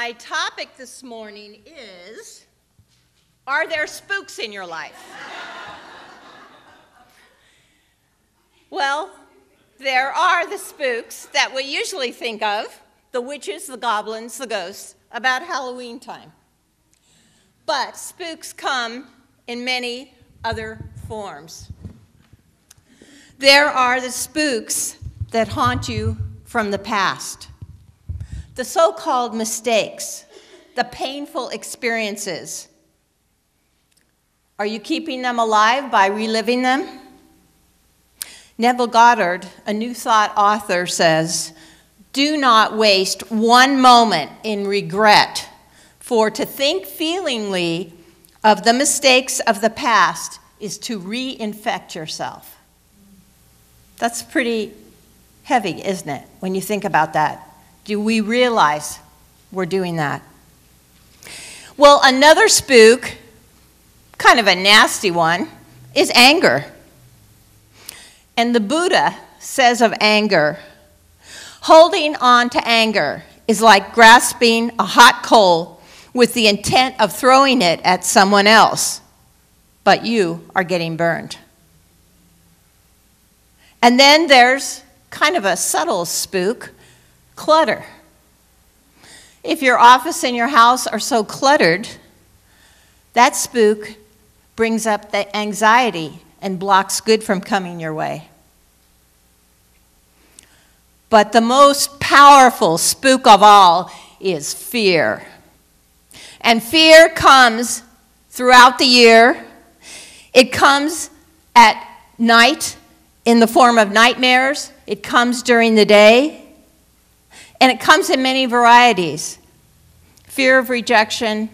My topic this morning is, are there spooks in your life? Well, there are the spooks that we usually think of, the witches, the goblins, the ghosts, about Halloween time. But spooks come in many other forms. There are the spooks that haunt you from the past, the so-called mistakes, the painful experiences. Are you keeping them alive by reliving them? Neville Goddard, a New Thought author, says, "Do not waste one moment in regret, for to think feelingly of the mistakes of the past is to reinfect yourself." That's pretty heavy, isn't it, when you think about that? Do we realize we're doing that? Well, another spook, kind of a nasty one, is anger. And the Buddha says of anger, holding on to anger is like grasping a hot coal with the intent of throwing it at someone else, but you are getting burned. And then there's kind of a subtle spook, clutter. If your office and your house are so cluttered, that spook brings up the anxiety and blocks good from coming your way. But the most powerful spook of all is fear. And fear comes throughout the year. It comes at night in the form of nightmares. It comes during the day. And it comes in many varieties. Fear of rejection,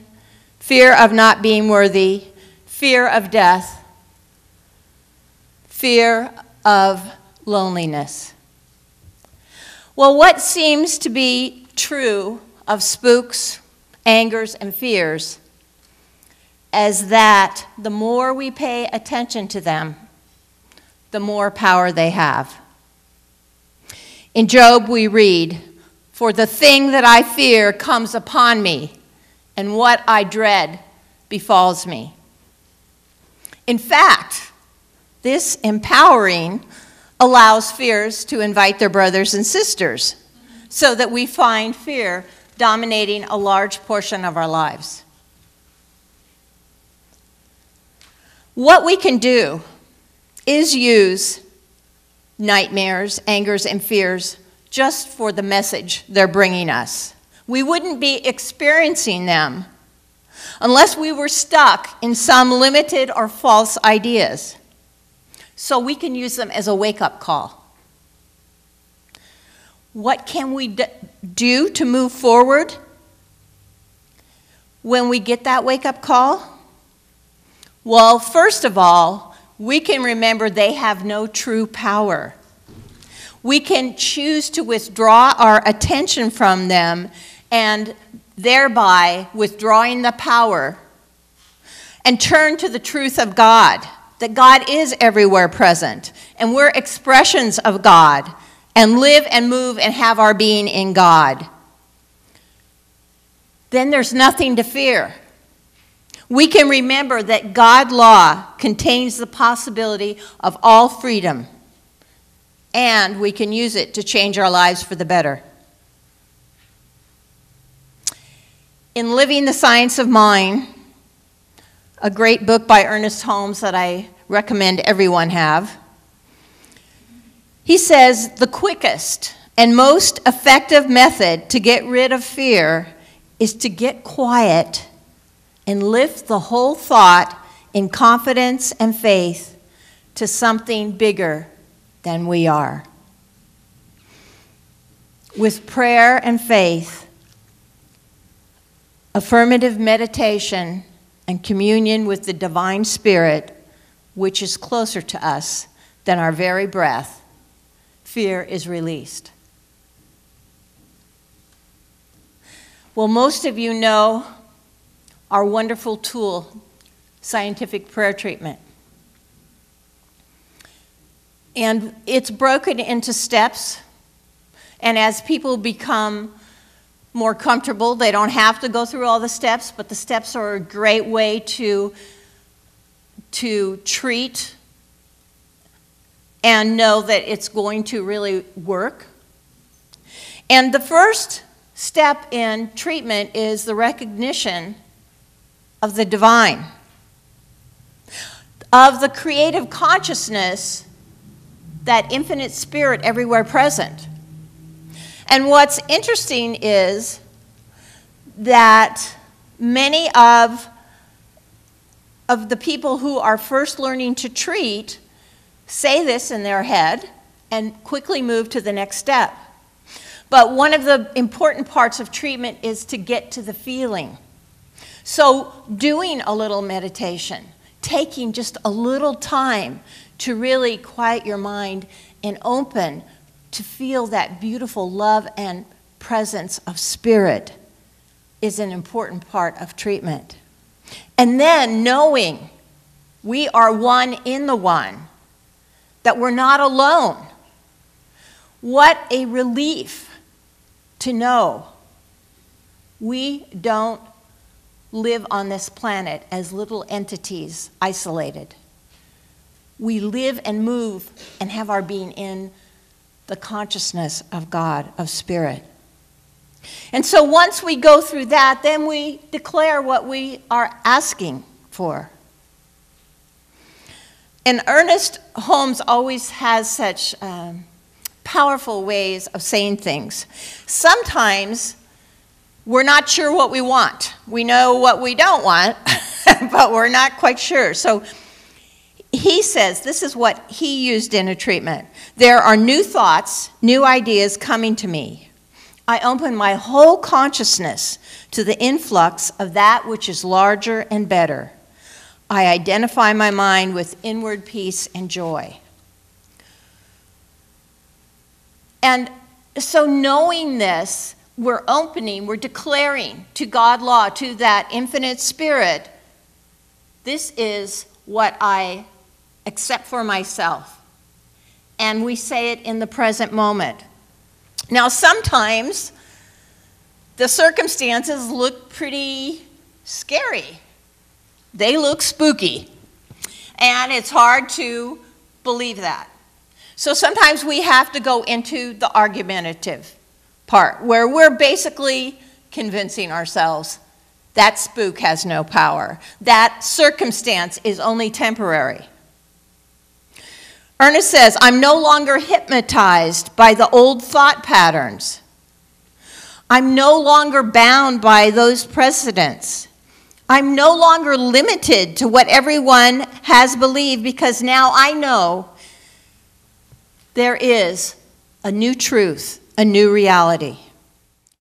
fear of not being worthy, fear of death, fear of loneliness. Well, what seems to be true of spooks, angers, and fears is that the more we pay attention to them, the more power they have. In Job we read, "For the thing that I fear comes upon me, and what I dread befalls me." In fact, this empowering allows fears to invite their brothers and sisters, so that we find fear dominating a large portion of our lives. What we can do is use nightmares, angers, and fears just for the message they're bringing us. We wouldn't be experiencing them unless we were stuck in some limited or false ideas. So we can use them as a wake-up call. What can we do to move forward when we get that wake-up call? Well, first of all, we can remember they have no true power. We can choose to withdraw our attention from them and thereby withdrawing the power and turn to the truth of God, that God is everywhere present and we're expressions of God and live and move and have our being in God. Then there's nothing to fear. We can remember that God law contains the possibility of all freedom, and we can use it to change our lives for the better. In Living the Science of Mind, a great book by Ernest Holmes that I recommend everyone have, he says the quickest and most effective method to get rid of fear is to get quiet and lift the whole thought in confidence and faith to something bigger than we are. With prayer and faith, affirmative meditation, and communion with the Divine Spirit, which is closer to us than our very breath, fear is released. Well, most of you know our wonderful tool, scientific prayer treatment. And it's broken into steps, and as people become more comfortable. They don't have to go through all the steps, but the steps are a great way to treat and know that it's going to really work. And the first step in treatment is the recognition of the divine, of the creative consciousness, that infinite spirit everywhere present. And what's interesting is that many of the people who are first learning to treat say this in their head and quickly move to the next step. But one of the important parts of treatment is to get to the feeling. So doing a little meditation, taking just a little time to really quiet your mind and open to feel that beautiful love and presence of spirit is an important part of treatment. And then knowing we are one in the one, that we're not alone. What a relief to know we don't live on this planet as little entities isolated. We live and move and have our being in the consciousness of God, of spirit. And so once we go through that, then we declare what we are asking for. And Ernest Holmes always has such powerful ways of saying things. Sometimes we're not sure what we want. We know what we don't want, but we're not quite sure. So he says, this is what he used in a treatment. There are new thoughts, new ideas coming to me. I open my whole consciousness to the influx of that which is larger and better. I identify my mind with inward peace and joy. And so knowing this, we're opening, we're declaring to God law, to that infinite spirit, this is what I accept for myself. And we say it in the present moment. Now, sometimes the circumstances look pretty scary. They look spooky. And it's hard to believe that. So sometimes we have to go into the argumentative part, where we're basically convincing ourselves that spook has no power. That circumstance is only temporary. Ernest says, I'm no longer hypnotized by the old thought patterns. I'm no longer bound by those precedents. I'm no longer limited to what everyone has believed, because now I know there is a new truth, a new reality.